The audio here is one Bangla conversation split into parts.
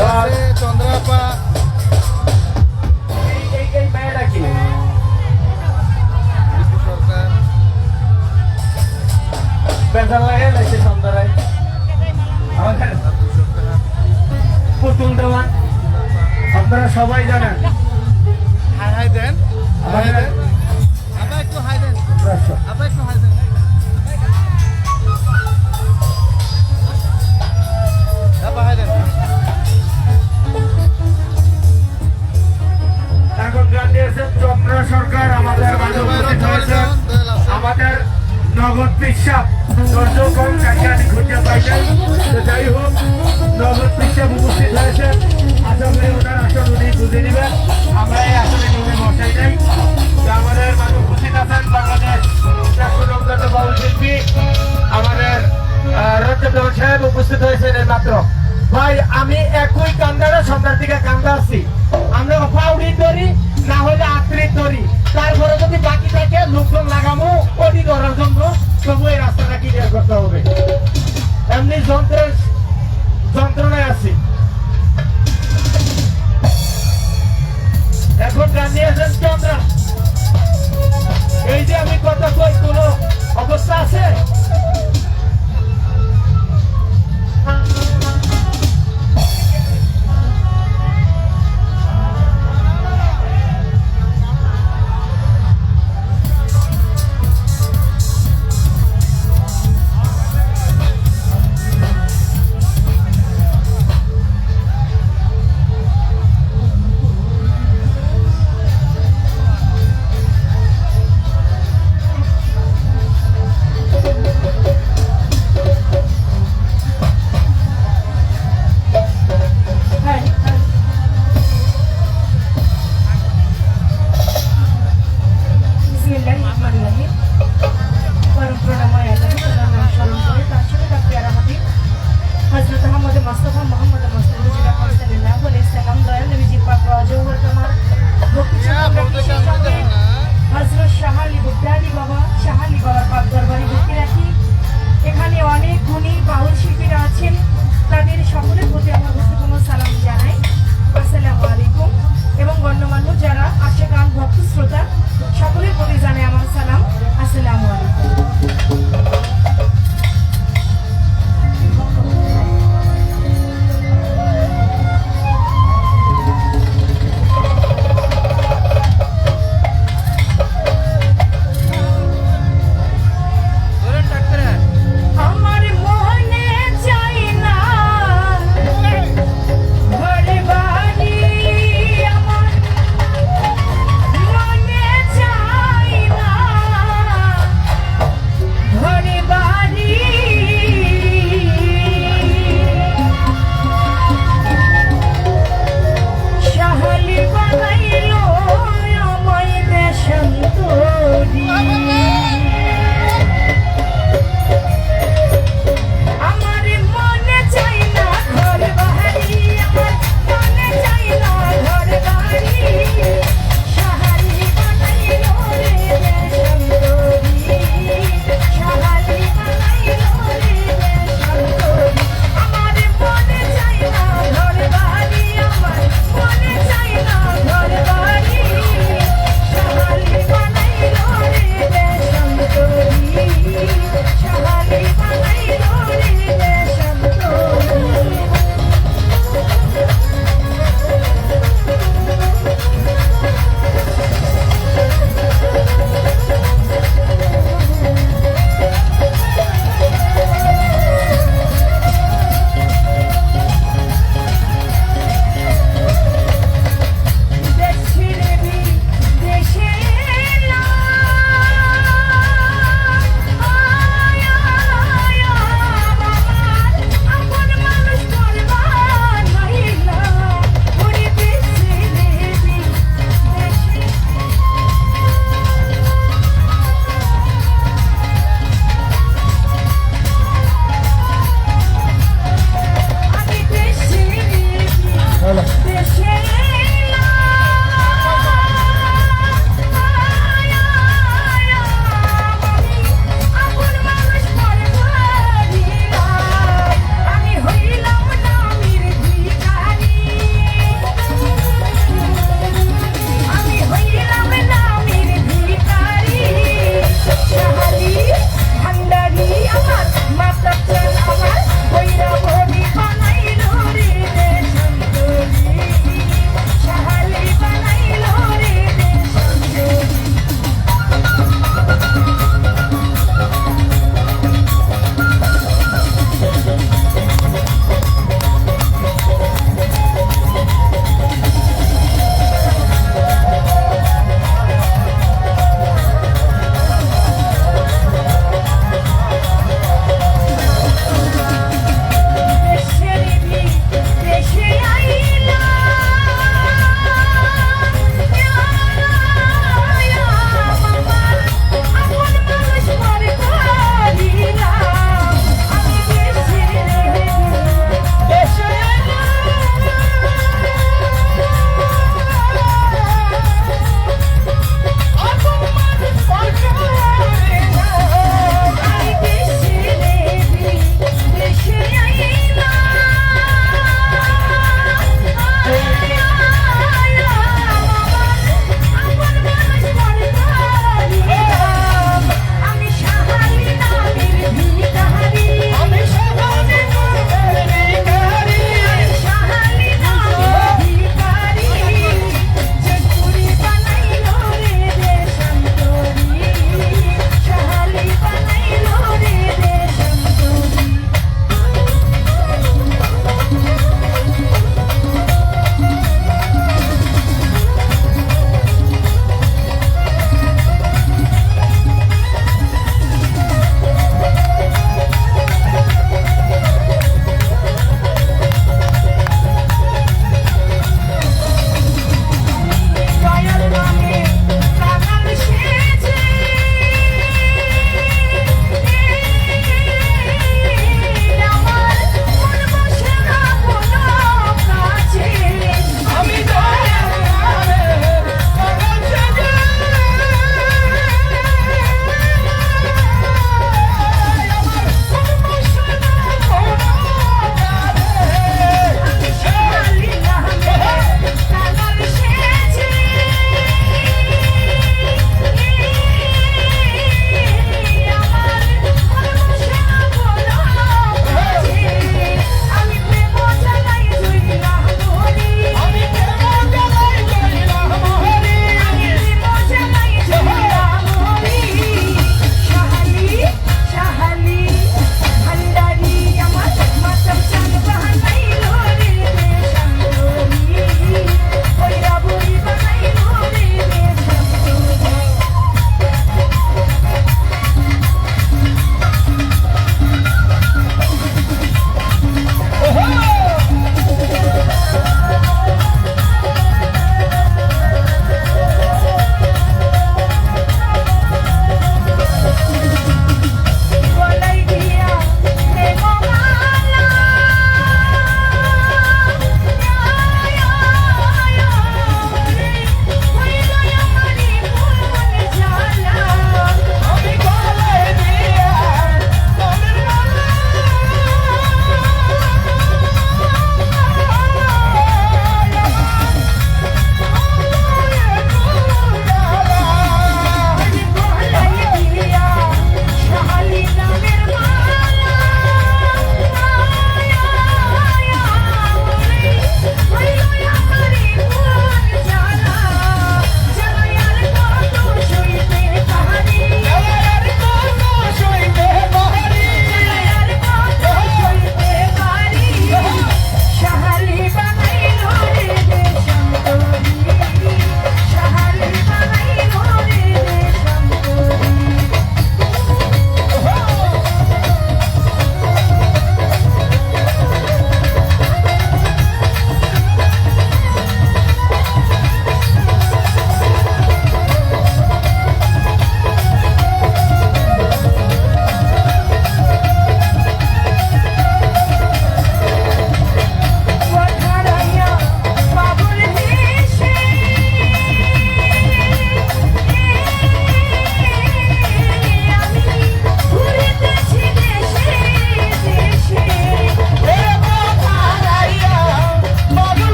চন্দ্রাপা এই মেয়েটা কি সরকার বেজার লাগে লাগছে চন্দ্রায় আমাদের পুতুল দেওয়ান আপনারা সবাই জানেন। হাই হাই দেন হাই দেন আপা একটু হাই দেন আপা একটু হাই দেন আপা হাই দেন এখন গান দিয়েছেন চন্দ্র সরকার আমাদের মাঝে উপস্থিত হয়েছেন। আমাদের নগদ পিসাব ধৈর্য কম যাকে আমি খুঁজে পাইছেন। যাই হোক নগদ পিসাব উপস্থিত হয়েছেন। আশা করি ওনার আসন উনি বুঝে নেবেন। আমরা এই আসনে নিয়ে বসাই নাই। আমাদের মাঝে উপস্থিত আছেন বাংলাদেশ বাউল শিল্পী আমাদের রঞ্জন সাহেব উপস্থিত হয়েছেন এই মাত্র। ভাই আমি একই কান্দারে সন্ধ্যার দিকে কান্দা আছি। আমরা ফাউরি ধরি না হলে আত্রি ধরি, তারপরে যদি বাকি থাকে লোকজন লাগামো ওটি ধরার জন্য, তবু এই রাস্তাটা ক্লিয়ার করতে হবে। এমনি যন্ত্রণায় আছি। এখন গান নিয়েছেন চন্দ্রা। এই যে আমি কথা কই কোনো অবস্থা আছে? এখানে অনেক গুণী বাউল শিল্পীরা আছেন, তাদের সকলের প্রতি আমার ভক্তিপূর্ণ সালাম জানাই। আসসালামু আলাইকুম। এবং গণ্যমান্য যারা আসে গান ভক্ত শ্রোতা সকলের প্রতি জানাই আমার সালাম। আসসালামু আলাইকুম। আমার মনে চাই না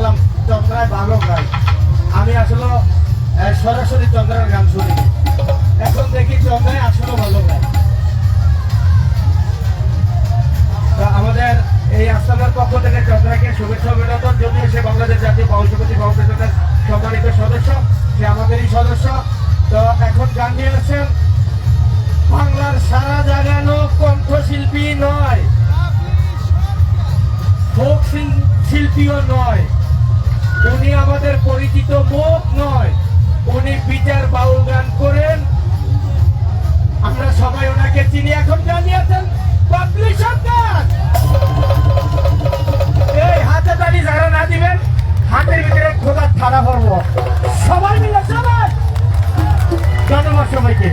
শুনছিলাম চন্দ্রায় ভালো গায়। আমি আসলে সরাসরি চন্দ্রার গান শুনি, এখন দেখি চন্দ্রায় আসলে ভালো গায়। তো আমাদের এই আস্থানার পক্ষ থেকে চন্দ্রাকে শুভেচ্ছা অভিনন্দন। যদিও সে বাংলাদেশ জাতীয় বাউল সমিতি ফাউন্ডেশনের সম্মানিত সদস্য, সে আমাদেরই সদস্য। তো এখন গান নিয়ে আসছেন বাংলার সারা জাগানো কণ্ঠশিল্পী নয়, ফোক শিল্পীও নয়, উনি আমাদের পরিচিত মুখ নয়, উনি বিচার বাউল গান করেন। আমরা সবাই ওনাকে চিনি। এখন জানিয়েছেন বাবলি সরকার। এই হাতে তালি যারা না দিবেন, হাতের ভিতরে খোদার থালা ভরবো। সবাই মিলে, সবাই ধন্যবাদ সবাইকে।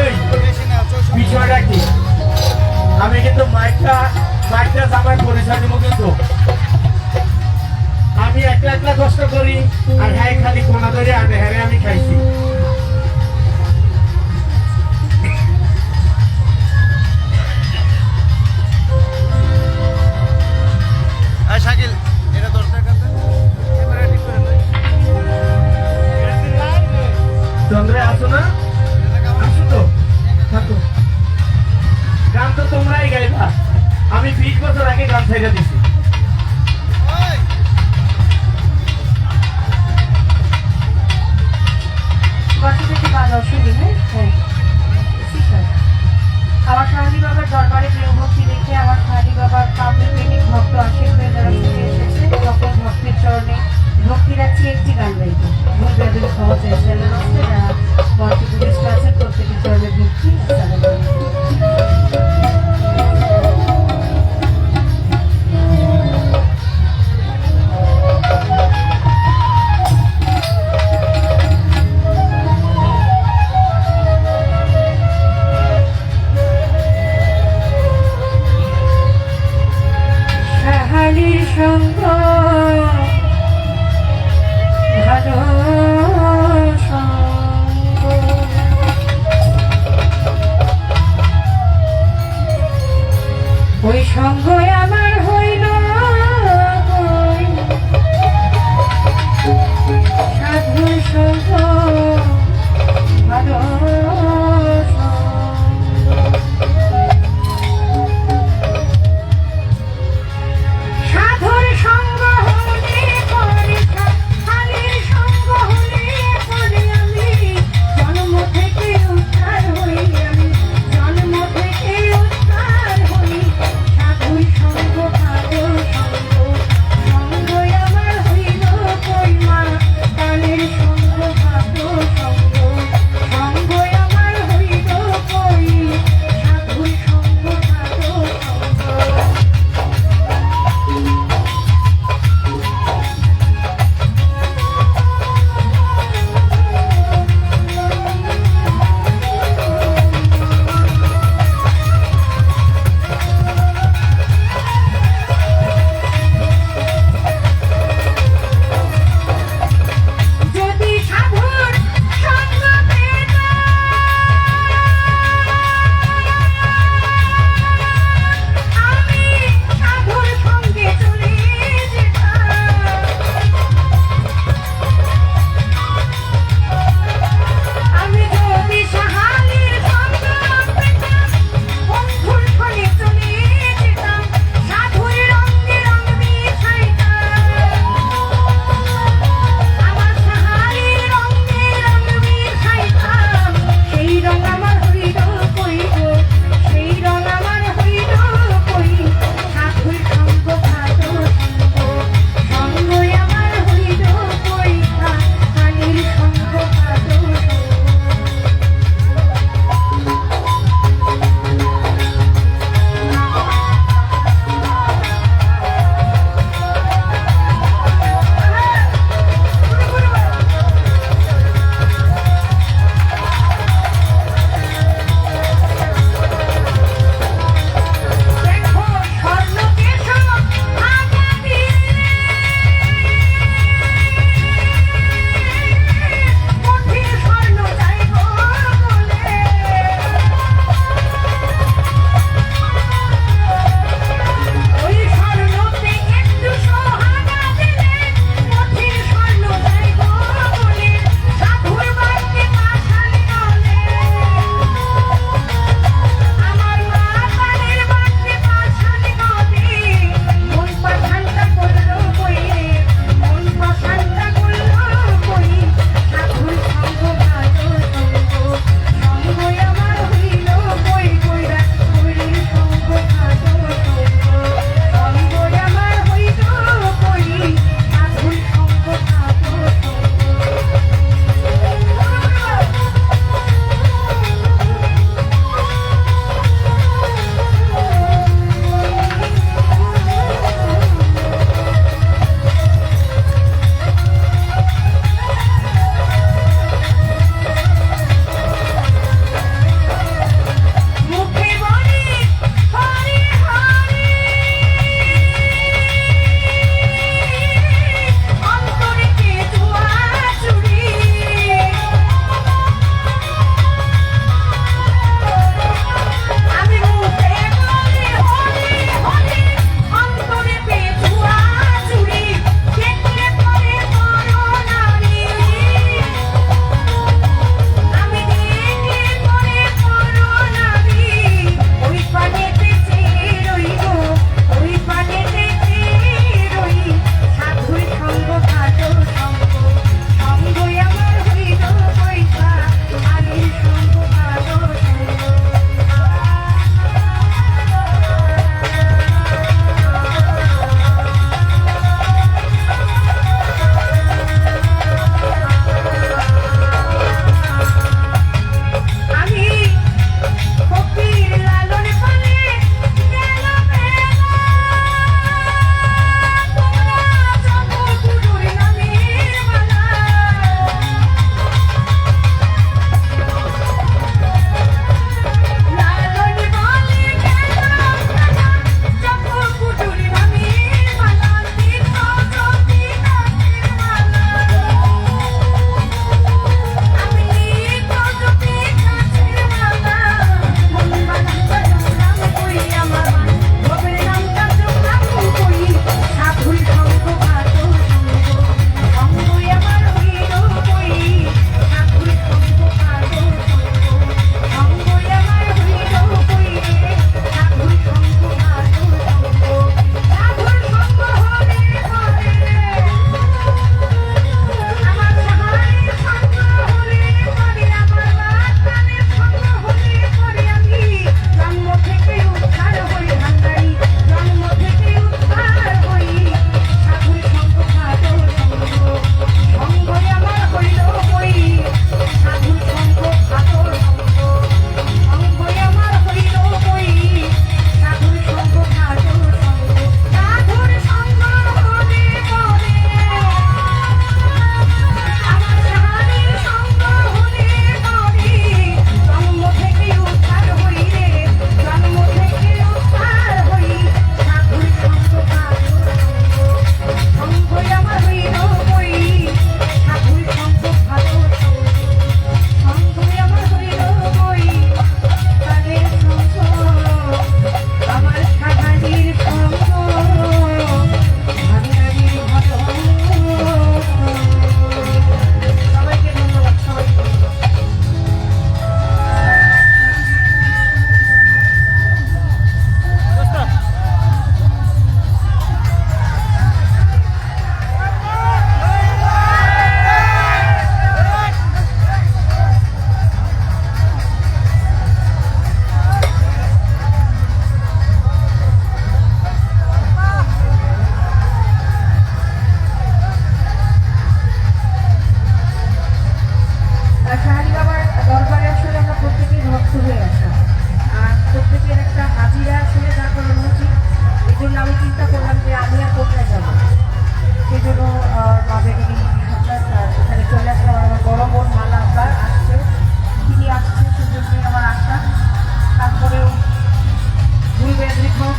এই বিষয়টা কি, আমি কিন্তু মাইকটা আমার পরিচয় দিব, কিন্তু আমি একলা একলা কষ্ট করি আর হ্যাঁ খালি কোনা ধরে আনে, হ্যাঁ আমি খাইছি। শাকিল এটা দরকার ক্যামেরা ঠিক করে লই। চন্দ্রে আসো না, আসো তো, থাকো। গান তো তোমরাই গাইবা, আমি 20 বছর আগে গান ছেড়ে দিছি। ওই আমার সাহায্য বাবার দরবারে প্রিয় ভক্তি দেখে আমার সাহায্য বাবার কাব্যের প্রেমিক ভক্ত আশিক হয়ে যারা ছুটে এসেছে, সকল ভক্তের চরণে ভক্তি রাখছি একটি গান গাইতে। ভুল বেদুল সহজ চ্যানেল আছে, যারা মঞ্চে প্রতিষ্ঠ আছেন প্রত্যেকের চরণে ভক্তি। আসসালামু আলাইকুম। শাহালির সঙ্গ ভালো সঙ্গ, ওই সঙ্গ আমার হইল সাধু সঙ্গ ভালো সাধুর সঙ্গ হলে পরে, শালীর সঙ্গ হলে পরে আমি জন্ম থেকে উদ্ধার হই, আমি জন্ম থেকে উদ্ধার হই। সাধুর সঙ্গ ভালো সঙ্গ, সঙ্গ আমার হইল কইমা, কালের সঙ্গ ভালো সঙ্গ, সঙ্গ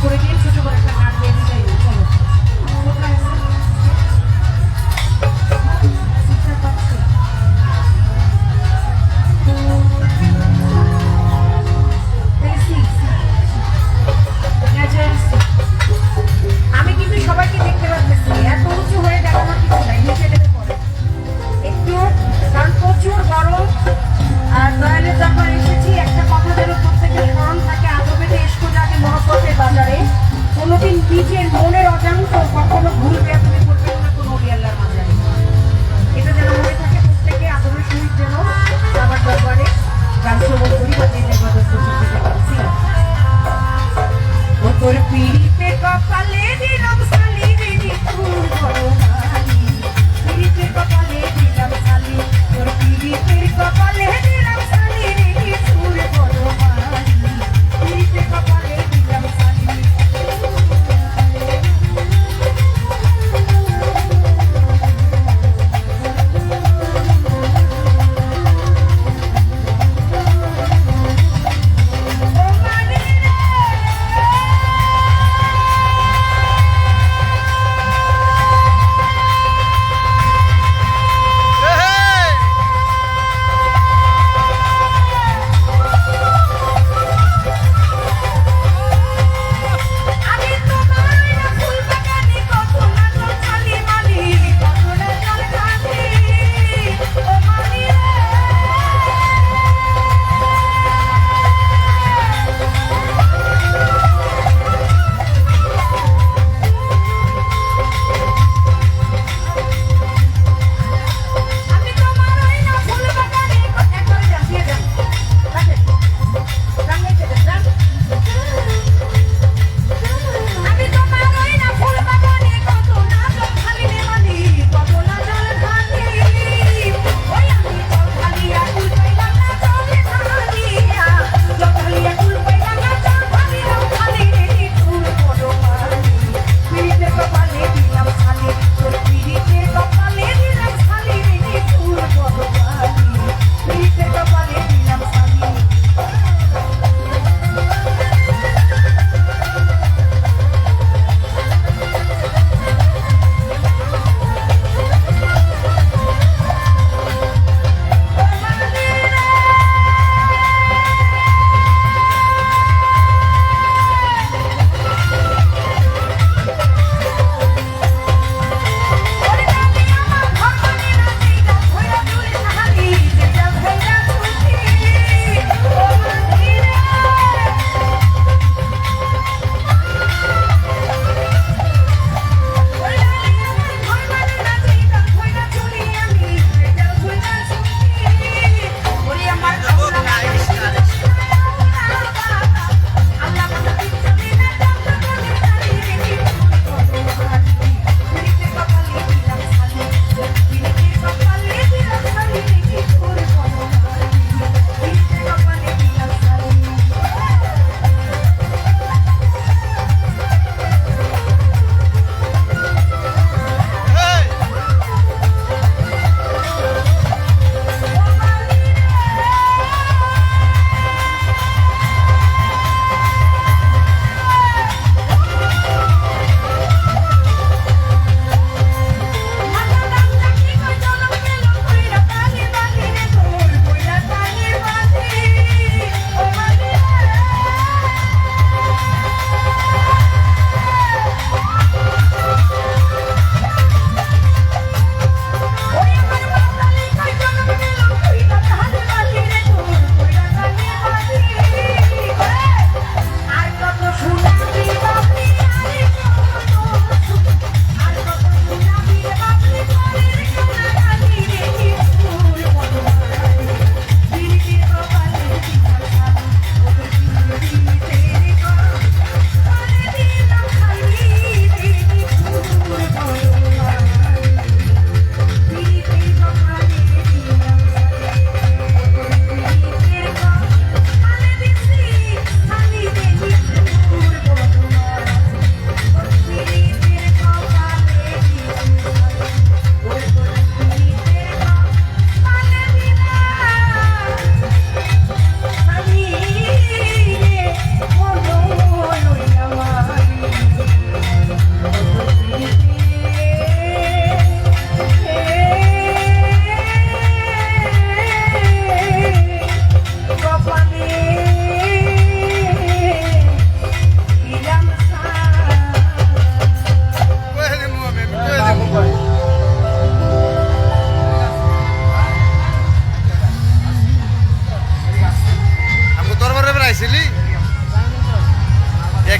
করে দিয়ে ছোট করে একটা গান দিয়ে দিলেই চলো। কোথায় আছে? শিক্ষা পাচ্ছে। আমি কিন্তু সবাইকে দেখতে পাচ্ছি, এত উঁচু হয়ে দেখানোর কিছু নাই, নিচে নেমে পড়ে একটু, কারণ প্রচুর গরম। আর দয়ালের দরবারে এসেছি, একটা কথা যেন প্রত্যেকের স্মরণ থাকে, আদবেতে এসকো জাগে মহব্বতের বাজারে, কোনোদিন নিজের মনের অজান্ত কখনো ভুল বেয়াদবি করবেন না কোনো ওলি আল্লাহর মাজারে। এটা যেন মনে থাকে প্রত্যেকে, আদবের সহিত যেন বাবার দরবারে গান শ্রবণ করি বা যে ইবাদত করতে পারছি। ও তোর পিড়িতে কপালে দিলাম সালি রে নিঠুর বড়মালি, পিড়িতে কপালে দিলাম সালি, তোর পিড়িতের কপালে দিলাম সালি রে নিঠুর বড়মালি, পিড়িতে কপালে দিলাম সালি।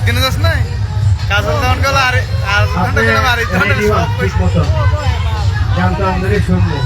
কিনে যাস নাই কাজল দেওয়ান গেল আর আপনি আর ঠিক মতো জানতো আমাদের শুনবো